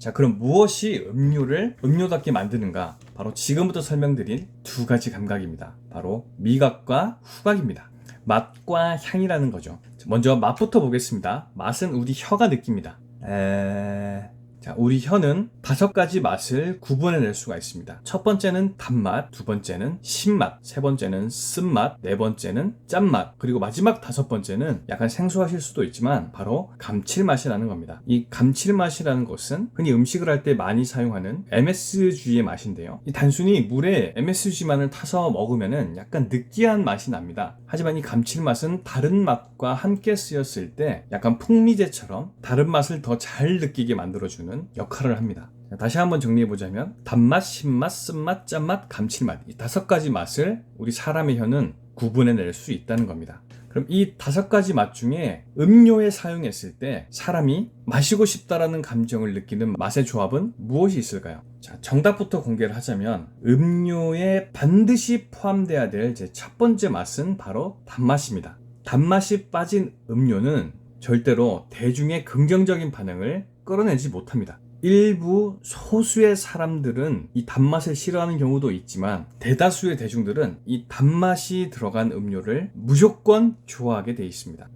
자, 그럼 무엇이 음료를 음료답게 만드는가? 바로 지금부터 설명드린 두 가지 감각입니다. 바로 미각과 후각입니다. 맛과 향이라는 거죠. 먼저 맛부터 보겠습니다. 맛은 우리 혀가 느낍니다. 자, 우리 혀는 5가지 맛을 구분해낼 수가 있습니다. 첫 번째는 단맛, 두 번째는 신맛, 세 번째는 쓴맛, 네 번째는 짠맛, 그리고 마지막 5번째는 약간 생소하실 수도 있지만 바로 감칠맛이라는 겁니다. 이 감칠맛이라는 것은 흔히 음식을 할 때 많이 사용하는 MSG의 맛인데요. 이 단순히 물에 MSG만을 타서 먹으면은 약간 느끼한 맛이 납니다. 하지만 이 감칠맛은 다른 맛과 함께 쓰였을 때 약간 풍미제처럼 다른 맛을 더 잘 느끼게 만들어주는 역할을 합니다. 다시 한번 정리해보자면 단맛, 신맛, 쓴맛, 짠맛, 감칠맛, 이 5가지 맛을 우리 사람의 혀는 구분해낼 수 있다는 겁니다. 그럼 이 5가지 맛 중에 음료에 사용했을 때 사람이 마시고 싶다라는 감정을 느끼는 맛의 조합은 무엇이 있을까요? 자, 정답부터 공개를 하자면 음료에 반드시 포함돼야 될 제 첫 번째 맛은 바로 단맛입니다. 단맛이 빠진 음료는 절대로 대중의 긍정적인 반응을 끌어내지 못합니다. 일부 소수의 사람들은 이 단맛을 싫어하는 경우도 있지만 대다수의 대중들은 이 단맛이 들어간 음료를 무조건 좋아하게 돼 있습니다.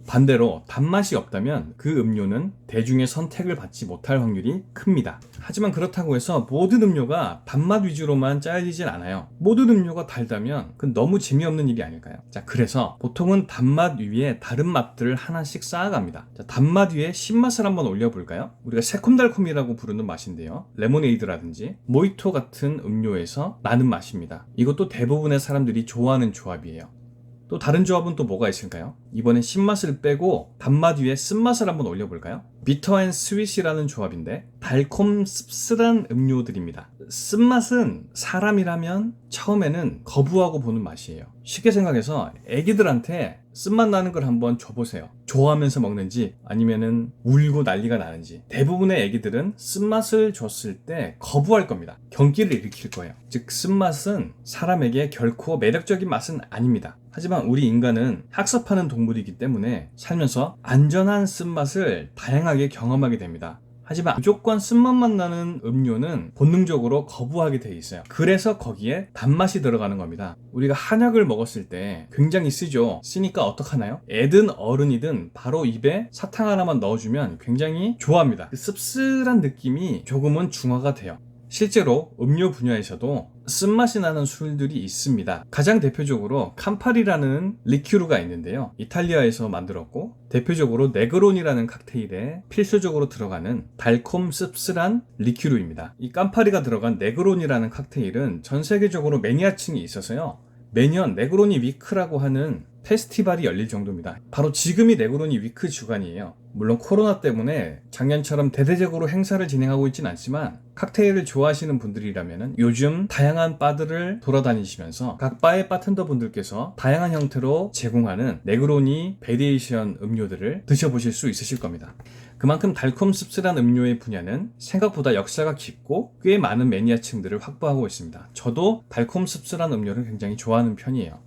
반대로 단맛이 없다면 그 음료는 대중의 선택을 받지 못할 확률이 큽니다. 하지만 그렇다고 해서 모든 음료가 단맛 위주로만 짜여지진 않아요. 모든 음료가 달다면 그건 너무 재미없는 일이 아닐까요? 자, 그래서 보통은 단맛 위에 다른 맛들을 하나씩 쌓아갑니다. 자, 단맛 위에 신맛을 한번 올려볼까요? 우리가 새콤달콤이라고 부르는 맛인데요. 레모네이드라든지 모히토 같은 음료에서 나는 맛입니다. 이것도 대부분의 사람들이 좋아하는 조합이에요. 또 다른 조합은 또 뭐가 있을까요? 이번엔 신맛을 빼고 단맛 위에 쓴맛을 한번 올려볼까요? 비터 앤 스윗이라는 조합인데 달콤 씁쓸한 음료들입니다. 쓴맛은 사람이라면 처음에는 거부하고 보는 맛이에요. 쉽게 생각해서 애기들한테 쓴맛 나는 걸 한번 줘보세요. 좋아하면서 먹는지 아니면은 울고 난리가 나는지. 대부분의 애기들은 쓴맛을 줬을 때 거부할 겁니다. 경기를 일으킬 거예요. 즉 쓴맛은 사람에게 결코 매력적인 맛은 아닙니다. 하지만 우리 인간은 학습하는 동물이기 때문에 살면서 안전한 쓴맛을 다양하게 경험하게 됩니다. 하지만 무조건 쓴맛만 나는 음료는 본능적으로 거부하게 돼 있어요. 그래서 거기에 단맛이 들어가는 겁니다. 우리가 한약을 먹었을 때 굉장히 쓰죠. 쓰니까 어떡하나요? 애든 어른이든 바로 입에 사탕 하나만 넣어주면 굉장히 좋아합니다. 그 씁쓸한 느낌이 조금은 중화가 돼요. 실제로 음료 분야에서도 쓴맛이 나는 술들이 있습니다. 가장 대표적으로 캄파리라는 리큐르가 있는데요. 이탈리아에서 만들었고 대표적으로 네그로니라는 칵테일에 필수적으로 들어가는 달콤 씁쓸한 리큐르입니다. 이 캄파리가 들어간 네그로니라는 칵테일은 전 세계적으로 매니아층이 있어서요. 매년 네그로니 위크라고 하는 페스티벌이 열릴 정도입니다. 바로 지금이 네그로니 위크 주간이에요. 물론 코로나 때문에 작년처럼 대대적으로 행사를 진행하고 있진 않지만 칵테일을 좋아하시는 분들이라면 요즘 다양한 바들을 돌아다니시면서 각 바의 바텐더 분들께서 다양한 형태로 제공하는 네그로니 베리에이션 음료들을 드셔보실 수 있으실 겁니다. 그만큼 달콤 씁쓸한 음료의 분야는 생각보다 역사가 깊고 꽤 많은 매니아층들을 확보하고 있습니다. 저도 달콤 씁쓸한 음료를 굉장히 좋아하는 편이에요.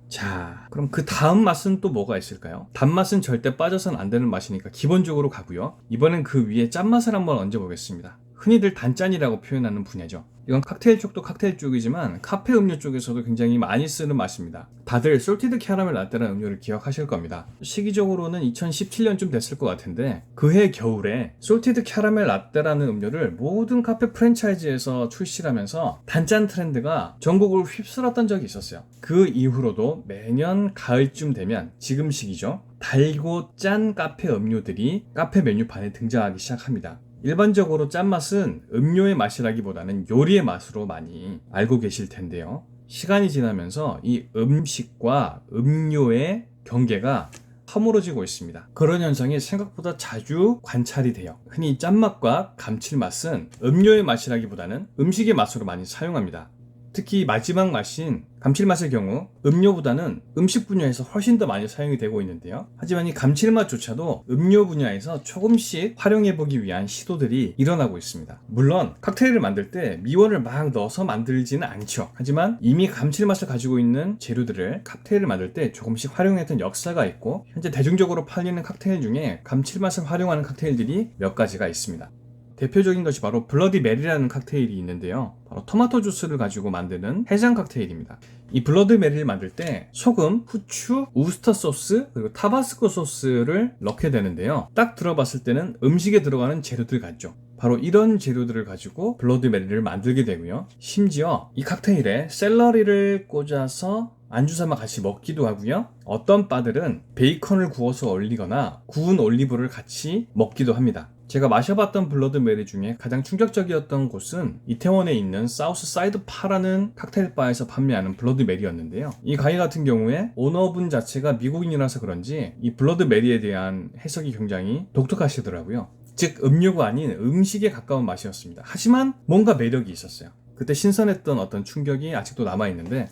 자, 그럼 그 다음 맛은 또 뭐가 있을까요? 단맛은 절대 빠져선 안 되는 맛이니까 기본적으로 가고요. 이번엔 그 위에 짠맛을 한번 얹어보겠습니다. 흔히들 단짠이라고 표현하는 분야죠. 이건 칵테일 쪽도 칵테일 쪽이지만 카페 음료 쪽에서도 굉장히 많이 쓰는 맛입니다. 다들 솔티드 캐러멜 라떼라는 음료를 기억하실 겁니다. 시기적으로는 2017년쯤 됐을 것 같은데 그해 겨울에 솔티드 캐러멜 라떼라는 음료를 모든 카페 프랜차이즈에서 출시를 하면서 단짠 트렌드가 전국을 휩쓸었던 적이 있었어요. 그 이후로도 매년 가을쯤 되면 지금 시기죠. 달고 짠 카페 음료들이 카페 메뉴판에 등장하기 시작합니다. 일반적으로 짠맛은 음료의 맛이라기보다는 요리의 맛으로 많이 알고 계실 텐데요. 시간이 지나면서 이 음식과 음료의 경계가 허물어지고 있습니다. 그런 현상이 생각보다 자주 관찰이 돼요. 흔히 짠맛과 감칠맛은 음료의 맛이라기보다는 음식의 맛으로 많이 사용합니다. 특히 마지막 맛인 감칠맛의 경우 음료보다는 음식 분야에서 훨씬 더 많이 사용이 되고 있는데요. 하지만 이 감칠맛조차도 음료 분야에서 조금씩 활용해보기 위한 시도들이 일어나고 있습니다. 물론 칵테일을 만들 때 미원을 막 넣어서 만들지는 않죠. 하지만 이미 감칠맛을 가지고 있는 재료들을 칵테일을 만들 때 조금씩 활용했던 역사가 있고 현재 대중적으로 팔리는 칵테일 중에 감칠맛을 활용하는 칵테일들이 몇 가지가 있습니다. 대표적인 것이 바로 블러디 메리라는 칵테일이 있는데요. 바로 토마토 주스를 가지고 만드는 해장 칵테일입니다. 이 블러드 메리를 만들 때 소금, 후추, 우스터 소스, 그리고 타바스코 소스를 넣게 되는데요. 딱 들어봤을 때는 음식에 들어가는 재료들 같죠. 바로 이런 재료들을 가지고 블러드 메리를 만들게 되고요. 심지어 이 칵테일에 샐러리를 꽂아서 안주 삼아 같이 먹기도 하고요. 어떤 바들은 베이컨을 구워서 올리거나 구운 올리브를 같이 먹기도 합니다. 제가 마셔봤던 블러드 메리 중에 가장 충격적이었던 곳은 이태원에 있는 사우스 사이드 파라는 칵테일 바에서 판매하는 블러드 메리였는데요. 이 가게 같은 경우에 오너분 자체가 미국인이라서 그런지 이 블러드 메리에 대한 해석이 굉장히 독특하시더라고요. 즉 음료가 아닌 음식에 가까운 맛이었습니다. 하지만 뭔가 매력이 있었어요. 그때 신선했던 어떤 충격이 아직도 남아있는데,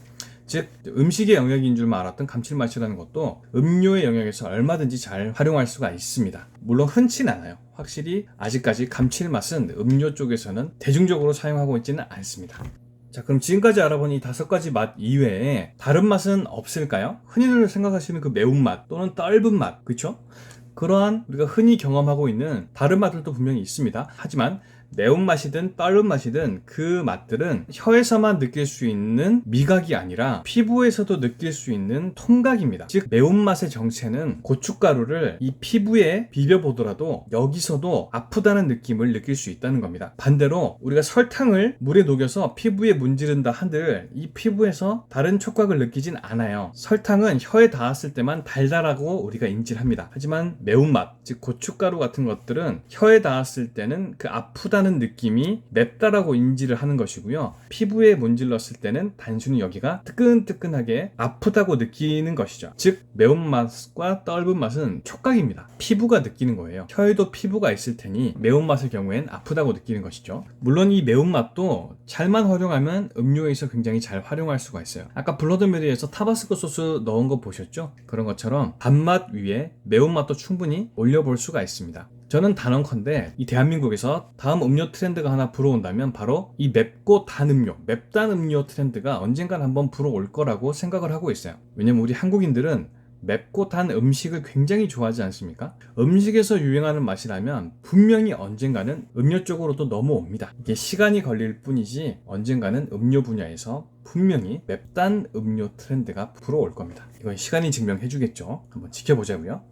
즉 음식의 영역인 줄만 알았던 감칠맛이라는 것도 음료의 영역에서 얼마든지 잘 활용할 수가 있습니다. 물론 흔치는 않아요. 확실히 아직까지 감칠맛은 음료 쪽에서는 대중적으로 사용하고 있지는 않습니다. 자, 그럼 지금까지 알아본 이 5가지 맛 이외에 다른 맛은 없을까요? 흔히들 생각하시는 그 매운맛 또는 떫은 맛, 그렇죠? 그러한 우리가 흔히 경험하고 있는 다른 맛들도 분명히 있습니다. 하지만 매운맛이든 떫은 맛이든 그 맛들은 혀에서만 느낄 수 있는 미각이 아니라 피부에서도 느낄 수 있는 통각입니다. 즉 매운맛의 정체는 고춧가루를 이 피부에 비벼보더라도 여기서도 아프다는 느낌을 느낄 수 있다는 겁니다. 반대로 우리가 설탕을 물에 녹여서 피부에 문지른다 한들 이 피부에서 다른 촉각을 느끼진 않아요. 설탕은 혀에 닿았을 때만 달달하고 우리가 인지를 합니다. 하지만 매운맛, 즉 고춧가루 같은 것들은 혀에 닿았을 때는 그 아프다는 느낌이 맵다라고 인지를 하는 것이고요. 피부에 문질렀을 때는 단순히 여기가 뜨끈뜨끈하게 아프다고 느끼는 것이죠. 즉 매운맛과 떫은 맛은 촉각입니다. 피부가 느끼는 거예요. 혀에도 피부가 있을 테니 매운맛의 경우엔 아프다고 느끼는 것이죠. 물론 이 매운맛도 잘만 활용하면 음료에서 굉장히 잘 활용할 수가 있어요. 아까 블러드메리에서 타바스코 소스 넣은 거 보셨죠? 그런 것처럼 단맛 위에 매운맛도 충분히 올려볼 수가 있습니다. 저는 단언컨대 이 대한민국에서 다음 음료 트렌드가 하나 불어온다면 바로 이 맵고 단 음료, 맵단 음료 트렌드가 언젠간 한번 불어올 거라고 생각을 하고 있어요. 왜냐면 우리 한국인들은 맵고 단 음식을 굉장히 좋아하지 않습니까? 음식에서 유행하는 맛이라면 분명히 언젠가는 음료 쪽으로도 넘어옵니다. 이게 시간이 걸릴 뿐이지 언젠가는 음료 분야에서 분명히 맵단 음료 트렌드가 불어올 겁니다. 이건 시간이 증명해 주겠죠. 한번 지켜보자고요.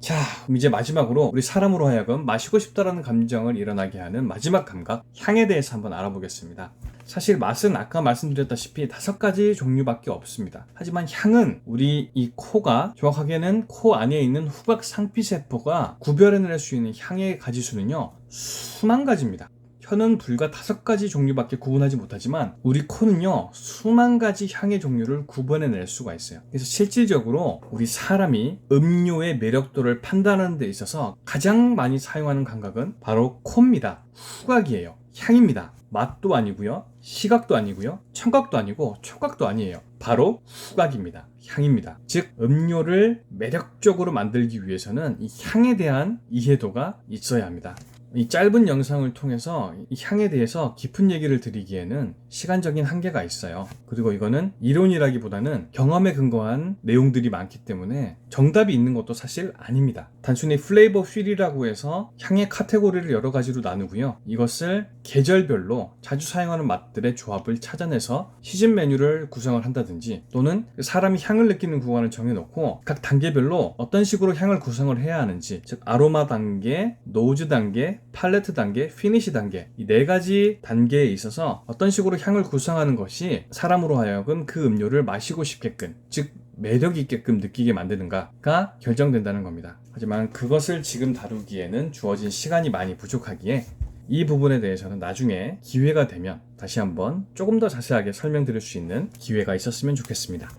자, 그럼 이제 마지막으로 우리 사람으로 하여금 마시고 싶다라는 감정을 일어나게 하는 마지막 감각, 향에 대해서 한번 알아보겠습니다. 사실 맛은 아까 말씀드렸다시피 5가지 종류밖에 없습니다. 하지만 향은 우리 이 코가, 정확하게는 코 안에 있는 후각 상피세포가 구별해낼 수 있는 향의 가지수는요, 수만 가지입니다. 혀는 불과 5가지 종류밖에 구분하지 못하지만 우리 코는요 수만 가지 향의 종류를 구분해낼 수가 있어요. 그래서 실질적으로 우리 사람이 음료의 매력도를 판단하는 데 있어서 가장 많이 사용하는 감각은 바로 코입니다. 후각이에요. 향입니다. 맛도 아니고요, 시각도 아니고요, 청각도 아니고 촉각도 아니에요. 바로 후각입니다. 향입니다. 즉 음료를 매력적으로 만들기 위해서는 이 향에 대한 이해도가 있어야 합니다. 이 짧은 영상을 통해서 이 향에 대해서 깊은 얘기를 드리기에는 시간적인 한계가 있어요. 그리고 이거는 이론이라기보다는 경험에 근거한 내용들이 많기 때문에 정답이 있는 것도 사실 아닙니다. 단순히 플레이버 휠이라고 해서 향의 카테고리를 여러 가지로 나누고요. 이것을 계절별로 자주 사용하는 맛들의 조합을 찾아내서 시즌 메뉴를 구성을 한다든지, 또는 사람이 향을 느끼는 구간을 정해놓고 각 단계별로 어떤 식으로 향을 구성을 해야 하는지, 즉 아로마 단계, 노즈 단계, 팔레트 단계, 피니시 단계, 이 4가지 단계에 있어서 어떤 식으로 향을 구성하는 것이 사람으로 하여금 그 음료를 마시고 싶게끔, 즉 매력 있게끔 느끼게 만드는가가 결정된다는 겁니다. 하지만 그것을 지금 다루기에는 주어진 시간이 많이 부족하기에 이 부분에 대해서는 나중에 기회가 되면 다시 한번 조금 더 자세하게 설명드릴 수 있는 기회가 있었으면 좋겠습니다.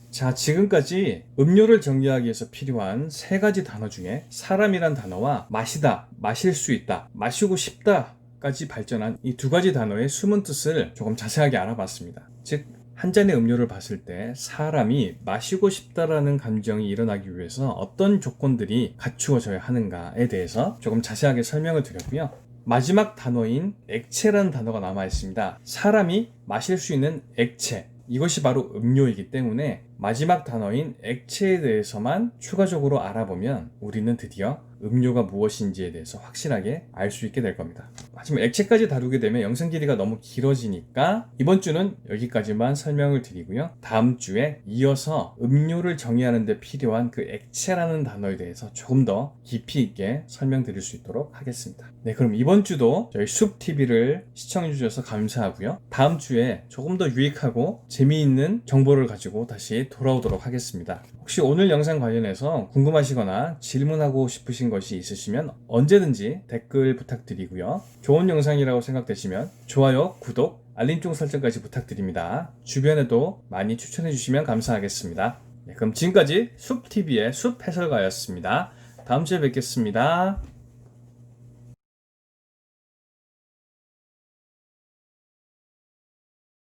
자, 지금까지 음료를 정리하기 위해서 필요한 3가지 단어 중에 사람이란 단어와 마시다, 마실 수 있다, 마시고 싶다 까지 발전한 이 2가지 단어의 숨은 뜻을 조금 자세하게 알아봤습니다. 즉 한 잔의 음료를 봤을 때 사람이 마시고 싶다라는 감정이 일어나기 위해서 어떤 조건들이 갖추어져야 하는가에 대해서 조금 자세하게 설명을 드렸고요. 마지막 단어인 액체라는 단어가 남아 있습니다. 사람이 마실 수 있는 액체, 이것이 바로 음료이기 때문에 마지막 단어인 액체에 대해서만 추가적으로 알아보면 우리는 드디어 음료가 무엇인지에 대해서 확실하게 알 수 있게 될 겁니다. 하지만 액체까지 다루게 되면 영상 길이가 너무 길어지니까 이번 주는 여기까지만 설명을 드리고요. 다음 주에 이어서 음료를 정의하는 데 필요한 그 액체라는 단어에 대해서 조금 더 깊이 있게 설명드릴 수 있도록 하겠습니다. 네, 그럼 이번 주도 저희 숲TV를 시청해 주셔서 감사하고요. 다음 주에 조금 더 유익하고 재미있는 정보를 가지고 다시 돌아오도록 하겠습니다. 혹시 오늘 영상 관련해서 궁금하시거나 질문하고 싶으신 것이 있으시면 언제든지 댓글 부탁드리고요. 좋은 영상이라고 생각되시면 좋아요, 구독, 알림종 설정까지 부탁드립니다. 주변에도 많이 추천해 주시면 감사하겠습니다. 네, 그럼 지금까지 숲TV의 숲해설가였습니다. 다음 주에 뵙겠습니다.